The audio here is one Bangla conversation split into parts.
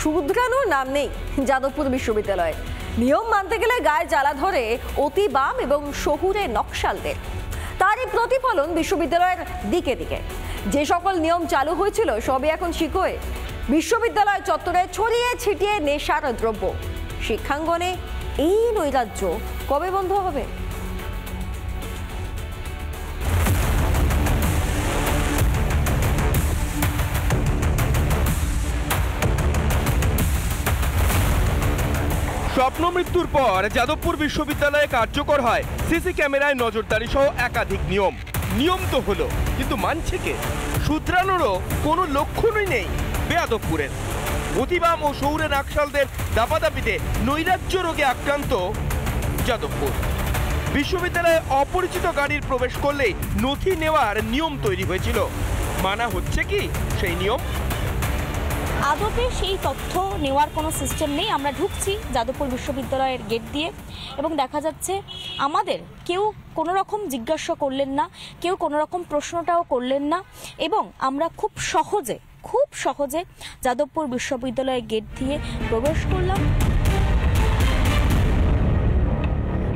শুধরানোর নাম নেই যাদবপুর বিশ্ববিদ্যালয়ে। নিয়ম মানতে গেলে গায়ে জ্বালা ধরে অতি বাম এবং শহুরে নকশালদের। তারই প্রতিফলন বিশ্ববিদ্যালয়ের দিকে দিকে। যে সকল নিয়ম চালু হয়েছিল সবই এখন শিকোয়। বিশ্ববিদ্যালয় চত্বরে ছড়িয়ে ছিটিয়ে নেশার দ্রব্য। শিক্ষাঙ্গনে এই নৈরাজ্য কবে বন্ধ হবে? স্বপ্ন মৃত্যুর পর যাদবপুর বিশ্ববিদ্যালয়ে কার্যকর হয় সিসি ক্যামেরায় নজরদারি সহ একাধিক নিয়ম তো হলো, কিন্তু মানছে কে? শুধরানোরও কোনো লক্ষণই নেই যাদবপুরের। অতিবাম ও শহুরে নাকশালদের দাপাদাপিতে নৈরাজ্য রোগে আক্রান্ত যাদবপুর। বিশ্ববিদ্যালয়ে অপরিচিত গাড়ির প্রবেশ করলেই নথি নেওয়ার নিয়ম তৈরি হয়েছিল। মানা হচ্ছে কি সেই নিয়ম? আদতে সেই তথ্য নেওয়ার কোনো সিস্টেম নেই। আমরা ঢুকছি যাদবপুর বিশ্ববিদ্যালয়ের গেট দিয়ে এবং দেখা যাচ্ছে আমাদের কেউ কোনো রকম জিজ্ঞাসা করলেন না, কেউ কোনো রকম প্রশ্নটাও করলেন না এবং আমরা খুব সহজে যাদবপুর বিশ্ববিদ্যালয়ের গেট দিয়ে প্রবেশ করলাম।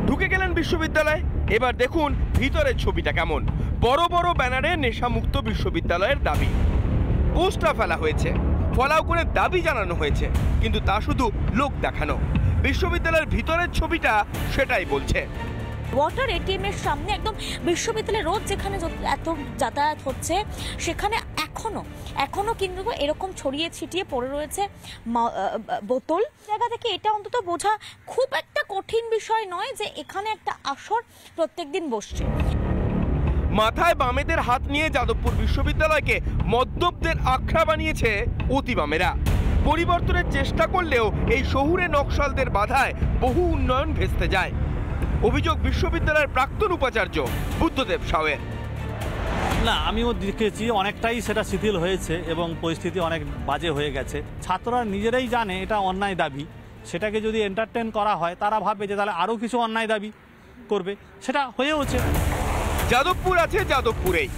ঢুকে গেলেন বিশ্ববিদ্যালয়ে। এবার দেখুন ভিতরের ছবিটা কেমন। বড় বড় ব্যানারে নেশামুক্ত বিশ্ববিদ্যালয়ের দাবি পোস্টার ফেলা হয়েছে, ফলাও করে দাবি জানানো হয়েছে, কিন্তু তা শুধু লোক দেখানো। বিশ্ববিদ্যালয়ের ভিতরের ছবিটা সেটাই বলছে। ওয়াটার এটিএম এর সামনে একদম বিশ্ববিদ্যালয়ে রোজ যেখানে এত যাতায়াত হচ্ছে সেখানে এখনো কিন্তু এরকম ছড়িয়ে ছিটিয়ে পড়ে রয়েছে বোতল। জায়গা থেকে এটা অন্তত বোঝা খুব একটা কঠিন বিষয় নয় যে এখানে একটা আসর প্রত্যেকদিন বসছে। মাথায় বামেদের হাত নিয়ে যাদবপুর বিশ্ববিদ্যালয়কে মদ্যপদের আখড়া বানিয়েছে অতিবামেরা। পরিবর্তনের চেষ্টা করলেও এই শহুরে নকশালদের বাধায় বহু উন্নয়ন ভেস্তে যায়। অভিযোগ বিশ্ববিদ্যালয়ের প্রাক্তন উপাচার্য বুদ্ধদেব সাউয়ের। না, আমিও দেখেছি অনেকটাই সেটা শিথিল হয়েছে এবং পরিস্থিতি অনেক বাজে হয়ে গেছে। ছাত্ররা নিজেরাই জানে এটা অন্যায় দাবি, সেটাকে যদি এন্টারটেন করা হয় তারা ভাবে যে তাহলে আরও কিছু অন্যায় দাবি করবে, সেটা হয়েওছে। যাদবপুর আছে যাদবপুরেই।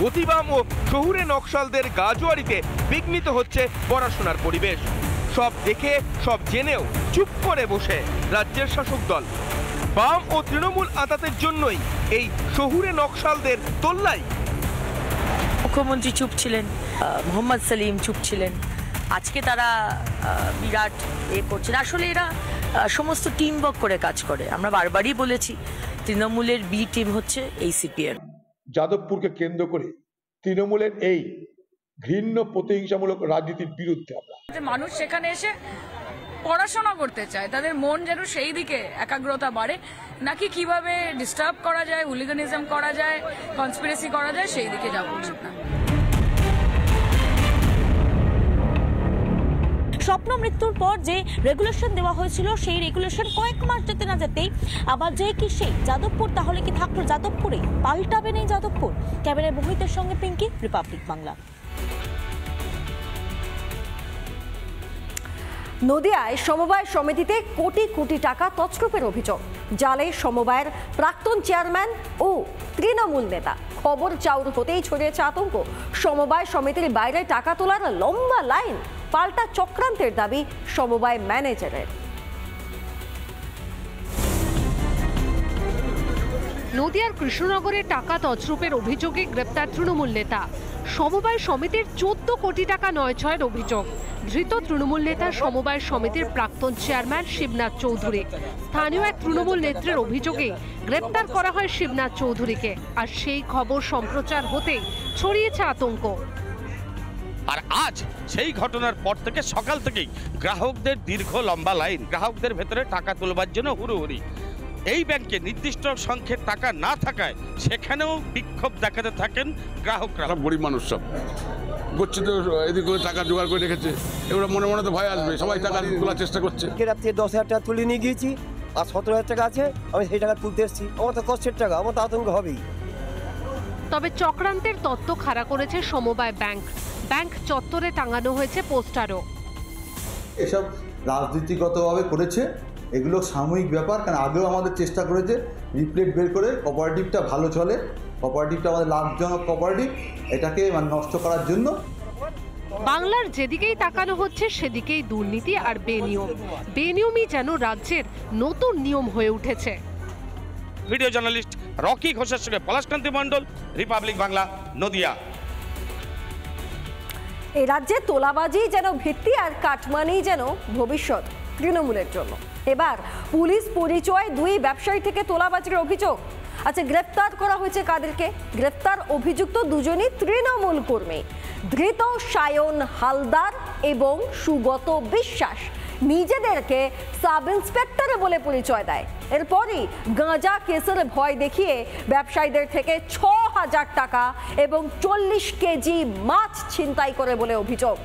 অতিবাম ও শহুরে নকশালদের গাজোয়ারিতে বিঘ্নিত হচ্ছে পড়াশোনার পরিবেশ। সব দেখে সব জেনেও চুপ করে বসে রাজ্যের শাসক দল। বাম ও তৃণমূল আতাতের জন্যই এই শহুরে নকশালদের তোল্লাই। মুখ্যমন্ত্রী চুপ ছিলেন, মোহাম্মদ সেলিম চুপ ছিলেন, আজকে তারা বিরাট করছেন। আসলে এরা সমস্ত টিম ওয়ার্ক করে কাজ করে। আমরা বারবারই বলেছি তৃণমূলের বি টিম হচ্ছে এই সিপিএম। যাদবপুরকে কেন্দ্র করে তৃণমূলের এই ঘৃণ্য প্রতিহিংসামূলক রাজনীতির বিরুদ্ধে আমরা। মানুষ সেখানে এসে পড়াশোনা করতে চায়, তাদের মন যেন সেই দিকে একাগ্রতা বাড়ে, নাকি কিভাবে ডিস্টার্ব করা যায়, হুলিগানিজম করা যায়, কনস্পিরেসি করা যায়, সেই দিকে যাওয়া উচিত না। স্বপ্ন মৃত্যুর পর যে রেগুলেশন দেওয়া হয়েছিল সেই রেগুলেশন কয়েক মাস যেতে না যেতেই আবার যে কি সেই যাদবপুর, তাহলে কি থাকলো যাদবপুরে? পাল্টাবে নেই যাদবপুর? ক্যামেরায় মোহিতের সঙ্গে পিঙ্কি, রিপাবলিক বাংলা। নদিয়ায় সমবায় সমিতিতে কোটি কোটি টাকা তছরূপের অভিযোগ। জালে সমবায়ের প্রাক্তন চেয়ারম্যান ও তৃণমূল নেতা। খবর চাউর হতেই ছড়িয়েছে আতঙ্ক। সমবায় সমিতির বাইরে টাকা তোলার লম্বা লাইন। পাল্টা চক্রান্তের দাবি সমবায় ম্যানেজারের। নদিয়ার কৃষ্ণনগরে টাকা তছরূপের অভিযোগে গ্রেপ্তার তৃণমূল নেতা। সমবায় সমিতির 14 কোটি টাকা নয়ছয়ের অভিযোগ। ধৃত তৃণমূল নেতা সমবায় সমিতির প্রাক্তন চেয়ারম্যান শিবনাথ চৌধুরী। স্থানীয় এক তৃণমূল নেত্রীর অভিযোগে গ্রেপ্তার করা হয় শিবনাথ চৌধুরীকে। আর সেই খবর সম্প্রচার হতেই ছড়িয়েছে আতঙ্ক। আর আজ সেই ঘটনার পর থেকে সকাল থেকেই গ্রাহকদের দীর্ঘ লম্বা লাইন, গ্রাহকদের ভেতরে টাকা তোলবার জন্য হুড়োহুড়ি। এই ব্যাংকে নির্দিষ্ট সংখ্যের টাকা না থাকায় সেখানেও বিক্ষোভ দেখাতে থাকেন গ্রাহকরা। গরিব মানুষ সব করছে তো, এদিক করে টাকা জোগাড় করে রেখেছে, এগুলো মনে মনে তো ভয় আসবে, সবাই টাকা তোলার চেষ্টা করছে। রাত্রে 10,000 টাকা তুলে নিয়ে গিয়েছি, আর 17,000 টাকা আছে, আমি সেই টাকা তুলতে এসেছি। আমার তো কষ্টের টাকা, আমার তো আতঙ্ক হবেই। তবে চক্রান্তের তত্ত্ব খাড়া করেছে সমবায় ব্যাংক। ব্যাংক চত্বরে টাঙানো হয়েছে পোস্টারও। এসব রাজনীতিগতভাবে করেছে, এগুলো সাময়িক ব্যাপার। কারণ আগেও আমাদের চেষ্টা করেছে রিপ্লেট বের করে কোঅপারেটিভটা ভালো চলে, কোঅপারেটিভটা আমাদের লাভজনক কোঅপারেটিভ, এটাকে নষ্ট করার জন্য বাংলার যেদিকেই তাকানো হচ্ছে সেদিকেই দুর্নীতি আর বেনিয়মই যেন রাজ্যের নতুন নিয়ম হয়ে উঠেছে। ভিডিও জার্নালিস্ট রকি ঘোষের সঙ্গে পলাশকান্তি মণ্ডল, রিপাবলিক বাংলা, নদিয়া। এই রাজ্যে তোলাবাজি যেন ভিত্তি আর কাটমানি যেন ভবিষ্যৎ তৃণমূলের জন্য। এবার পুলিশ পরিচয় দুই ব্যবসায়ী থেকে তোলাবাজির অভিযোগ। আচ্ছা, গ্রেফতার করা হয়েছে কাদেরকে? গ্রেফতার অভিযুক্ত দুজনই তৃণমূল কর্মী। ধৃত সায়ন হালদার এবং সুগত বিশ্বাস নিজেদেরকে সাব ইন্সপেক্টর বলে পরিচয় দেয়। এরপরই গাঁজা কেসের ভয় দেখিয়ে ব্যবসায়ীদের থেকে ৬,০০০ টাকা এবং ৪০ কেজি মাছ ছিনতাই করে বলে অভিযোগ।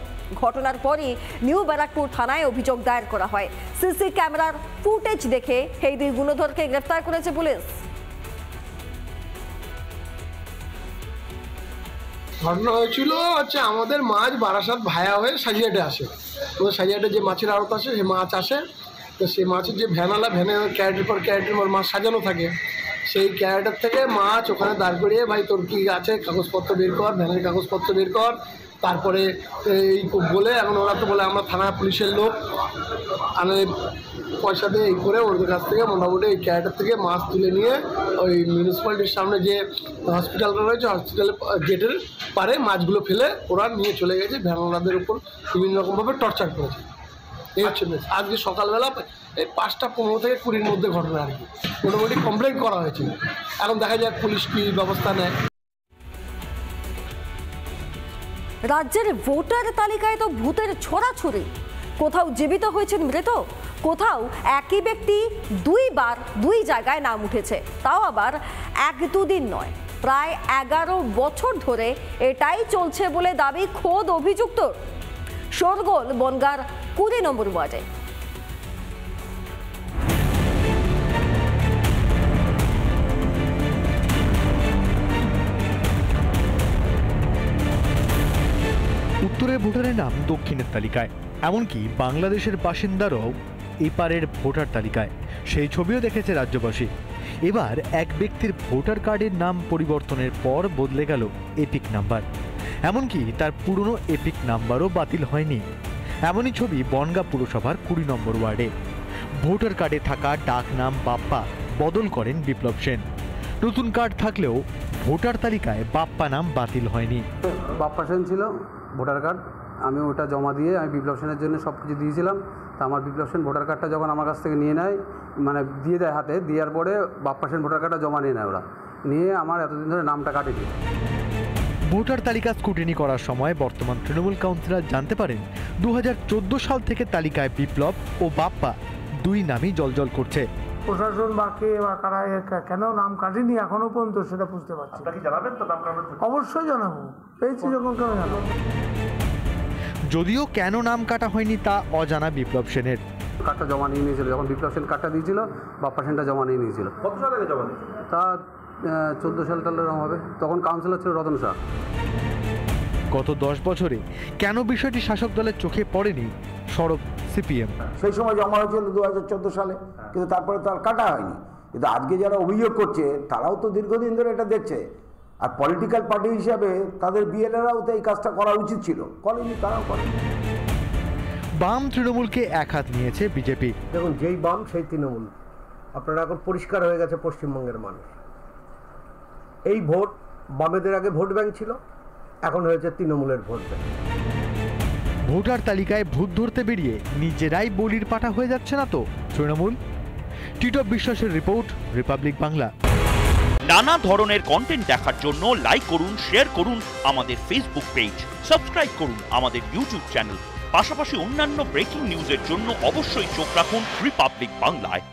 ঘটনার পরই নিউ ব্যারাকপুর থানায় অভিযোগ দায়ের করা হয়। সিসি ক্যামেরার ফুটেজ দেখে এই দুই গুণধরকে গ্রেফতার করেছে পুলিশ। ঘটনা হয়েছিল হচ্ছে আমাদের মাছ বারাসাত ভায়া হয়ে সাজিয়াটে আসে। তো সাজিয়াটে যে মাছের আড়ত আসে সে মাছ আসে, তো সেই মাছের যে ভ্যানালা ভ্যানে ক্যারেটের পর ক্যারেটের পর মাছ সাজানো থাকে, সেই ক্যারেটের থেকে মাছ ওখানে দাঁড় করিয়ে, ভাই তোর কী আছে কাগজপত্র বের কর, ভ্যানের কাগজপত্র বের কর, তারপরে এই বলে এখন ওরা তো বলে আমরা থানা পুলিশের লোক, আনে পয়সা দিয়ে এই করে ওদের কাছ থেকে মোটামুটি এই ক্যারেটের থেকে মাছ তুলে নিয়ে ওই মিউনিসিপ্যালিটির সামনে যে হসপিটালটা রয়েছে হসপিটালের গেটের পারে মাছগুলো ফেলে ওরা নিয়ে চলে গেছে। ভ্যানওয়ালাদের উপর বিভিন্ন রকমভাবে টর্চার করেছে। এই হচ্ছে আজকে সকালবেলা এই ৫টা ১৫ থেকে ২০-র মধ্যে ঘটনা আর কি মোটামুটি কমপ্লেন করা হয়েছে। এখন দেখা যাক পুলিশ কী ব্যবস্থা নেয়। রাজ্যের ভোটার তালিকায় তো ভূতের ছড়াছড়ি। কোথাও জীবিত হয়েছেন মৃত, কোথাও একই ব্যক্তি দুইবার দুই জায়গায় নাম উঠেছে, তাও আবার ১-২ দিন নয়, প্রায় ১১ বছর ধরে এটাই চলছে বলে দাবি খোদ অভিযুক্ত। শোরগোল বনগাঁর ২০ নম্বর ওয়ার্ডে। উত্তরের ভোটারের নাম দক্ষিণের তালিকায়, এমনকি বাংলাদেশের বাসিন্দারাও এপারের ভোটার তালিকায়। সেই ছবিও দেখেছে রাজ্যবাসী। এবার এক ব্যক্তির ভোটার কার্ডের নাম পরিবর্তনের পর বদলে গেল এপিক নাম্বার, এমনকি তার পুরনো এপিক নাম্বারও বাতিল হয়নি। এমনই ছবি বনগাঁ পুরসভার ২০ নম্বর ওয়ার্ডে। ভোটার কার্ডে থাকা ডাক নাম বাপ্পা বদল করেন বিপ্লব সেন। নতুন কার্ড থাকলেও ভোটার তালিকায় বাপ্পা নাম বাতিল হয়নি। বাপ্পা সেন ছিল ভোটার কার্ড, আমি ওটা জমা দিয়ে আমি বিপ্লব সেনের জন্য সব কিছু দিয়েছিলাম। তা আমার বিপ্লব সেন ভোটার কার্ডটা যখন আমার কাছ থেকে নিয়ে নেয়, মানে দিয়ে দেয় হাতে, দেওয়ার পরে বাপ্পা সেন ভোটার কার্ডটা জমা নিয়ে নেয়, ওরা নিয়ে আমার এতদিন ধরে নামটা কাটে দিয়ে। ভোটার তালিকা স্ক্রুটিনি করার সময় বর্তমান তৃণমূল কাউন্সিলর জানতে পারেন ২০১৪ সাল থেকে তালিকায় বিপ্লব ও বাপ্পা দুই নামই জলজল করছে। প্রশাসন বা কে বা কারা কেন নাম কাটেনি এখনো পর্যন্ত সেটা বুঝতে পারছি। আপনারা কি জানাবেন তো নাম কাটার? অবশ্যই জানাবো, পেয়েছি যখন কেন জানাবো। যদিও কেন নাম কাটা হয়নি তা অজানা বিপ্লব সেনের। কার্ডটা জমা নিয়ে নিয়েছিল, যখন বিপ্লব সেন কার্ডটা দিয়েছিল বাপ্পা সেনটা জমা নিয়ে নিয়েছিল। কত সাল আগে জমা দিয়েছিল? তা 14 সাল টালের হবে, তখন কাউন্সিলর ছিল রতন শাহ। গত 10 বছরে কেন বিষয়টি শাসক দলের চোখে পড়েনি সরব সিপিএম। সেই সময় জমা হয়েছিল 2014 সালে, কিন্তু তারপরে তো আর কাটা হয়নি। কিন্তু আজকে যারা অভিযোগ করছে তারাও তো দীর্ঘদিন ধরে এটা দেখছে, আর পলিটিক্যাল পার্টি হিসাবে তাদের বিএলএরাও তো এই কাজটা করা উচিত ছিল, করেনি, তারাও করেনি। বাম তৃণমূলকে এক হাত নিয়েছে বিজেপি। দেখুন, যেই বাম সেই তৃণমূল, আপনারা এখন পরিষ্কার হয়ে গেছে পশ্চিমবঙ্গের মানুষ। এই ভোট বামেদের আগে ভোট ব্যাংক ছিল, এখন হয়েছে তৃণমূলের ভোট ব্যাংক। ভোটার তালিকায় ভূত ধরতে বেরিয়ে নিজেরাই বলির পাঠা হয়ে যাচ্ছে না তো তৃণমূল? টিটপ বিশ্বাসের রিপোর্ট, রিপাবলিক বাংলা। নানা ধরনের কন্টেন্ট দেখার জন্য লাইক করুন, শেয়ার করুন আমাদের ফেসবুক পেজ, সাবস্ক্রাইব করুন আমাদের ইউটিউব চ্যানেল। পাশাপাশি অন্যান্য ব্রেকিং নিউজের জন্য অবশ্যই চোখ রাখুন রিপাবলিক বাংলায়।